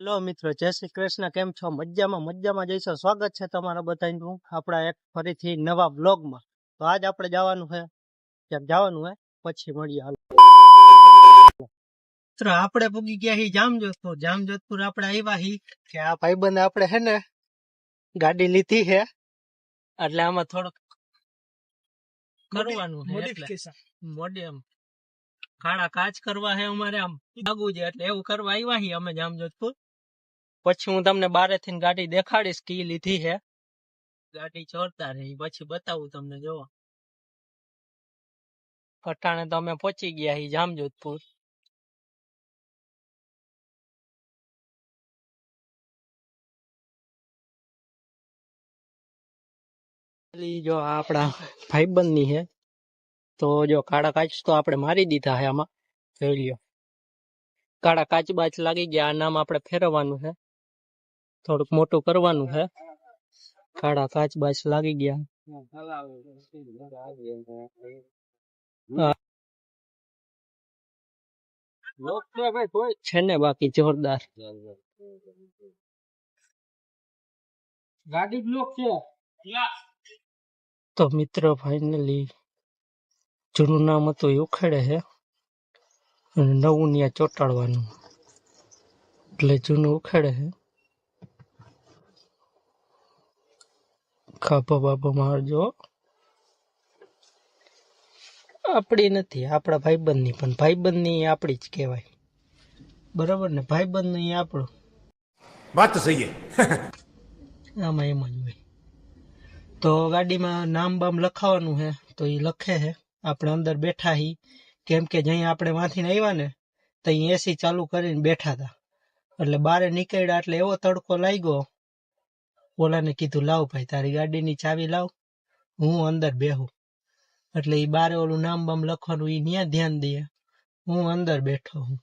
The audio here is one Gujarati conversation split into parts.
હેલો મિત્રો, જય શ્રી કૃષ્ણ. કેમ છો? મજામાં જઈશો. સ્વાગત છે તમારા બધાનું આપણા એક ફરીથી નવા બ્લોગમાં. તો આજ આપણે જવાનું છે ક્યાંક જવાનું હે, પછી મળીએ. હાલો મિત્રો, આપણે પૂગી ગયા હી જામજોધપુર આપણે આવ્યા હી કે આ ભાઈબંધ આપણે હે ને ગાડી લીધી છે, એટલે આમાં થોડુંક કરવાનું છે, મોડિફિકેશન કાળા કાચ કરવા છે અમારે, આમ લાગવું છે એટલે એવું કરવા આવ્યા હી અમે જામજોધપુર. પછી હું તમને બારેથી ગાડી દેખાડીશ કી લીધી છે. ગાડી જોરદાર છે, પછી બતાવું તમને. જોવો, અટાણે તો અમે પહોંચી ગયા છીએ જામજોધપુર. જો આ આપણા ભાઈબંધ ની છે. તો જો કાળા કાચ તો આપણે મારી દીધા છે આમાં, જોઈ લ્યો. કાળા કાચ બાચ લાગી ગયા. આ નામ આપણે ફેરવવાનું છે, થોડુંક મોટું કરવાનું છે. કાળા કાચ બાચ લાગી ગયા. છે ને બાકી જોરદાર ગાડી બ્લોક છે. તો મિત્રો ફાઇનલી જૂનું નામ હતું એ ઉખેડે છે અને નવું ત્યાં ચોંટાડવાનું, એટલે જૂનું ઉખેડે છે. ખાપો બાપો મારજો. આપડી નથી, આપણા ભાઈબંધ ની, પણ ભાઈબંધ ની આપડી જ કહેવાય, બરાબર ને? ભાઈબંધ ની આપણું વાત તો સહી હે. આમાં એમ જ હોય. તો ગાડીમાં નામ બામ લખાવાનું છે, તો એ લખે છે. આપણે અંદર બેઠા હી, કેમ કે જ્યાં આપણે વાંથીને આવ્યા ને તો અહીં એસી ચાલુ કરીને બેઠા હતા. એટલે બારે નીકળ્યા એટલે એવો તડકો લાગ્યો. ઓલાને કીધું, લાવ ભાઈ તારી ગાડીની ચાવી લાવ, હું અંદર બેહું. એટલે એ બારે ઓલું નામ બામ લખવાનું એ ત્યાં ધ્યાન દે, હું અંદર બેઠો હું.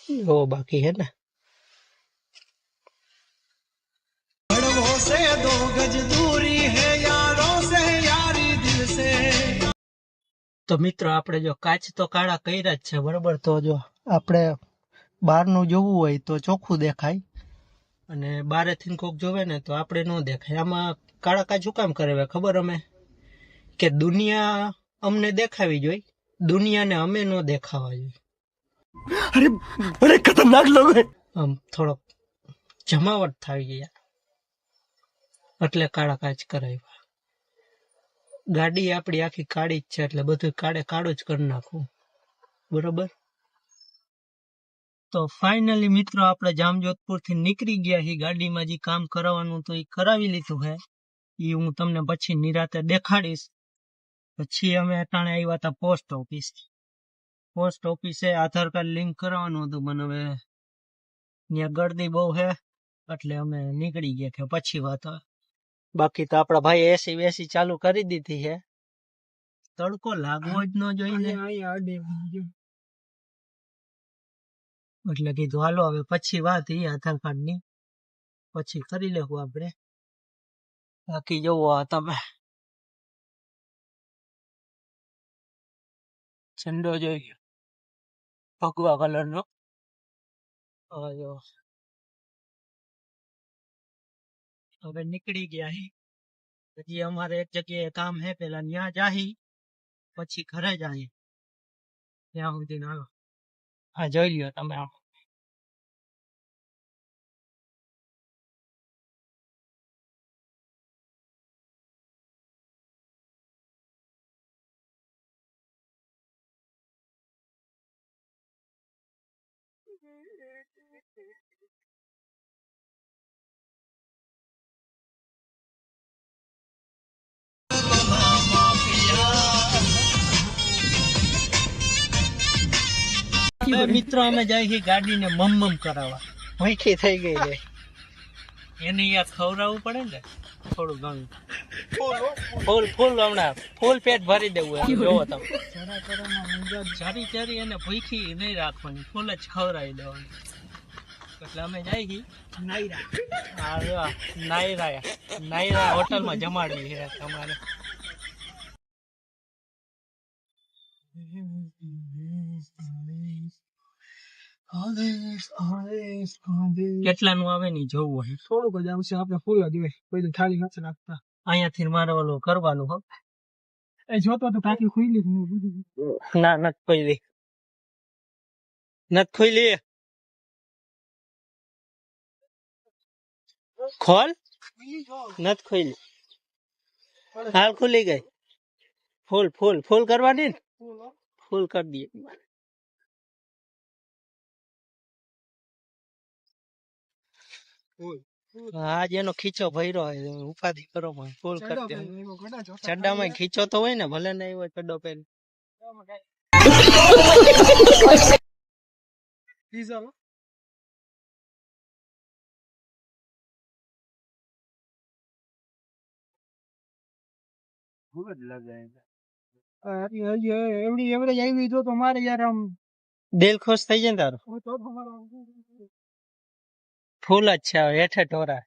એવો બાકી હે ને. તો મિત્રો, આપણે જો કાચ તો કાળા કર્યા જ છે, બરોબર? તો જો આપણે બહારનું જોવું હોય તો ચોખ્ખું દેખાય, અને બારેથી કોક જોવે ને તો આપણે ન દેખાય. આમાં કાળા કાચ શું કામ કરે ખબર? અમે કે દુનિયા અમને દેખાવી જોઈએ, દુનિયાને અમે ન દેખાવા જોઈએ. અરે બड़े खतरनाक लोग हैं. આમ થોડોક જમાવટ થઈ ગયા એટલે કાળા કાચ કરાવ્યા. ગાડી આપણી આખી કાળી જ છે, એટલે બધું કાળું જ કરી નાખવું, બરોબર? તો ફાઇનલી મિત્રો, આપણે જામજોધપુર થી નીકળી ગયા છીએ. ગાડીમાં જે કામ કરાવવાનું તો એ કરાવી લીધું છે, એ હું તમને પછી નિરાતે દેખાડીશ. પછી અમે અટાણે આવ્યા હતા પોસ્ટ ઓફિસે આધાર કાર્ડ લિંક કરાવવાનું હતું, પણ હવે ત્યાં ગળદી બહુ છે એટલે અમે નીકળી ગયા કે પછી વાત હોય. બાકી તો આપડા ભાઈ એસી વેસી ચાલુ કરી દીધી છે. તડકો લાગવો જ ન જોઈએ, એટલે કીધું હાલો હવે પછી વાત એ આધાર કાર્ડ ની પછી કરી લેવું આપણે. બાકી જોવો તમે ઝંડો જોઈ ભગવા કલર નો. હવે નીકળી ગયા. હજી અમારે એક જગ્યાએ કામ હે, પેલા ત્યાં જાહી પછી ઘરે જાય. ત્યાં સુધી હાલો. હા, જોઈ લ્યો તમે. મિત્રો, અમે જાય છે ગાડીને મમ કરાવવા. વહીથી થઈ ગઈ છે, એને યાર ખવડાવવું પડે ને થોડું ઘણું. ફૂલ હમણાં ફૂલ પેટ ભરી દેવું એમ. જોવો તમે, ચારી ચારી એને ભૂખી નહીં રાખવાની, ફૂલ જ ખવડાવી દેવાની. એટલે અમે જાય છીએ નાયરા હોટલમાં જમાડવી છે તમારે. કેટલાનું આવે ને જોવું હોય. થોડુંક જ આવશે, આપણે ફૂલ જ હોય, કોઈ ખાલી નથી નાખતા. અહીંયાથી મારે ઓલું કરવાનું હો. એ જોતો તો ટાંકી ખુલી જ નહીં. ના નત ખોલી, નત ખોલી. ખોલ, નત ખોલી. હાલ ખુલી ગઈ. ફૂલ ફૂલ ફૂલ કરવાની ને, ફૂલ કરી દઈએ. આજ એનો ખીચો ભર્યો હોય, ઉપાધિ કરો પણ ફૂલ કરી દે. ચડ્ડામાં ખીચો તો હોય ને, ભલે નહીં હોય ચડ્ડો પહેરી. એવડી એવરેજ આવી તો મારે યાર આમ દિલ ખુશ થઈ જાય ને તારું. તો તમારો ફૂલ જ છે, હવે હેઠે ઢોરા.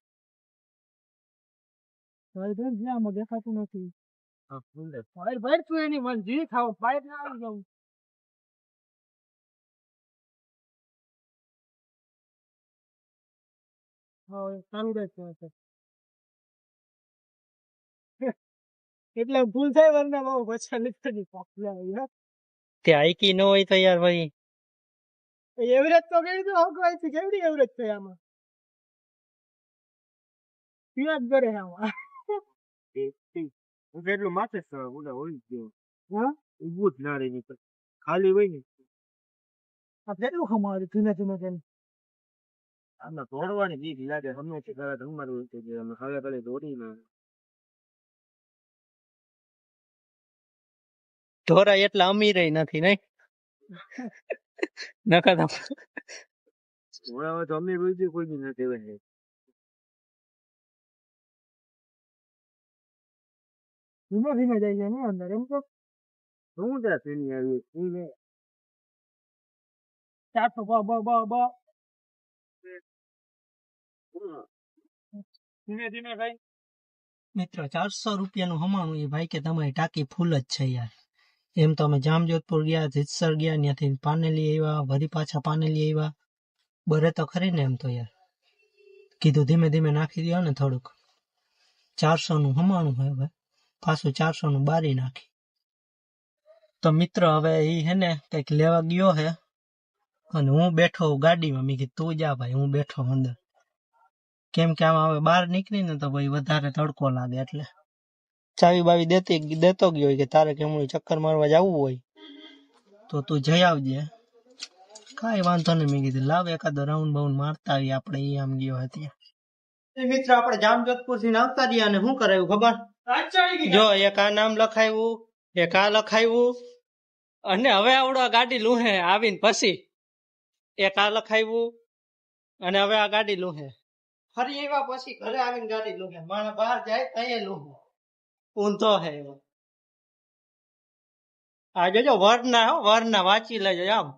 આમાં દેખાતું નથી. ભાઈ તું એની મરજી ખાવ, બહાર ના આવી જાઉં. સારું રહેશે. એટલે ભૂલ થાય વરના બહુ પછી લીધી. તે આઈકી ન હોય તો યાર ભાઈ એવરેજ તો કેવી રીતે હકવાય છે? કેવડી એવરેજ છે આમાં? પીવા જ કરે આમાં. એટલું માથે હોય ગયો. હા, ઉભું જ ના રહી નીકળ, ખાલી હોય ને આ કેટલું ખમાવે ધીમે ધીમે ધીમે. આમાં દોડવાની બીક લાગે. હંમેશા ઘરે અમારું છે કે અમે હવે કરે દોડી ના. ઢોરા એટલા અમીર નથી નહીં. નકર ઘોડા તો અમે રોઈ કોઈ બી નથી હોય. ધીમે ધીમે જાય છે ને અંદર. એમ તો શું ત્યાં શ્રેણી આવી 400 બ ધીમે ધીમે ભાઈ. મિત્રો 400 રૂપિયાનું હમાણું એ ભાઈ કે તમારી ટાંકી ફૂલ જ છે યાર. એમ તો અમે જામજોધપુર ગયા, જીતસર ગયા, ત્યાંથી પાનેલી આવ્યા, વળી પાછા પાનેલી આવ્યા. બરે તો ખરી ને. એમ તો યાર કીધું ધીમે ધીમે નાખી દો ને થોડુંક. 400 નું હમાણું હોય, હવે પાછું 400 નું બારી નાખી. તો મિત્ર હવે ઈ હે ને કઈક લેવા ગયો હે, અને હું બેઠો ગાડીમાં. મેં કીધું તું જા ભાઈ, હું બેઠો અંદર. કેમ કે આમાં હવે બહાર નીકળી ને તો ભાઈ વધારે તડકો લાગે, એટલે ચાવી બાવી દેતો ગયો કે તારે કેમ ચક્કર મારવા જવું હોય તો તું જઈ આવજે. કાંઈ વાંધો નહીં. મેં કીધું લાવ એકાદો રાઉન્ડ બાઉન્ડ મારતા આવી આપણે. એ આમ ગયો હતી. મિત્ર આપણે જામજોધપુર થી આવતા રહ્યા અને શું કરાયું ખબર? જો એક આ નામ લખાયું, એક આ લખાયું, અને હવે આવડો આ ગાડી લૂહે આવીને પછી એક આ લખાયું, અને હવે આ ગાડી લૂહે. ફરી એવા પછી ઘરે આવીને ગાડી લૂહે. માણસ બહાર જાય તઈ લૂહે. ઊંધો હે એવો. આ જોજો વરના હો, વરના વાંચી લેજો. આમ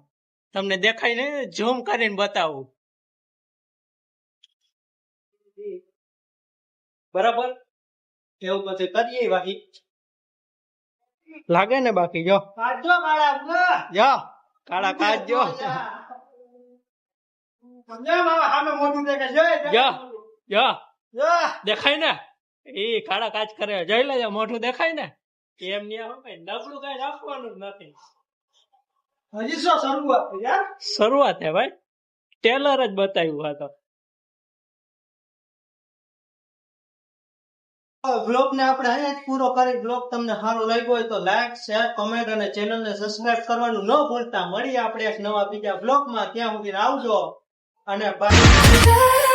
તમને દેખાય ને, ઝૂમ કરીને બતાવું. બરાબર એવું બધું કરીએ બાકી લાગે ને. બાકી જો કાઢજો કાળા, જો કાળા કાઢજો. દેખાય ને એ કાળા કાચ કરે. જોઈ લેજો મોઢું દેખાય ને. એમ નહીં નબળું કઈ રાખવાનું જ નથી. હજી શું શરૂઆત યાર? શરૂઆત હે ભાઈ, ટેલર જ બતાવ્યું આ તો. બ્લોગ ને આપણે અહીંયા જ પૂરો કરી. બ્લોગ તમને સારો લાગ્યો હોય તો લાઈક, શેર, કમેન્ટ અને ચેનલને સબસ્ક્રાઇબ કરવાનું ન ભૂલતા. મળીએ આપણે એક નવા બીજા બ્લોગમાં. ત્યાં સુધી આવજો અને બાય.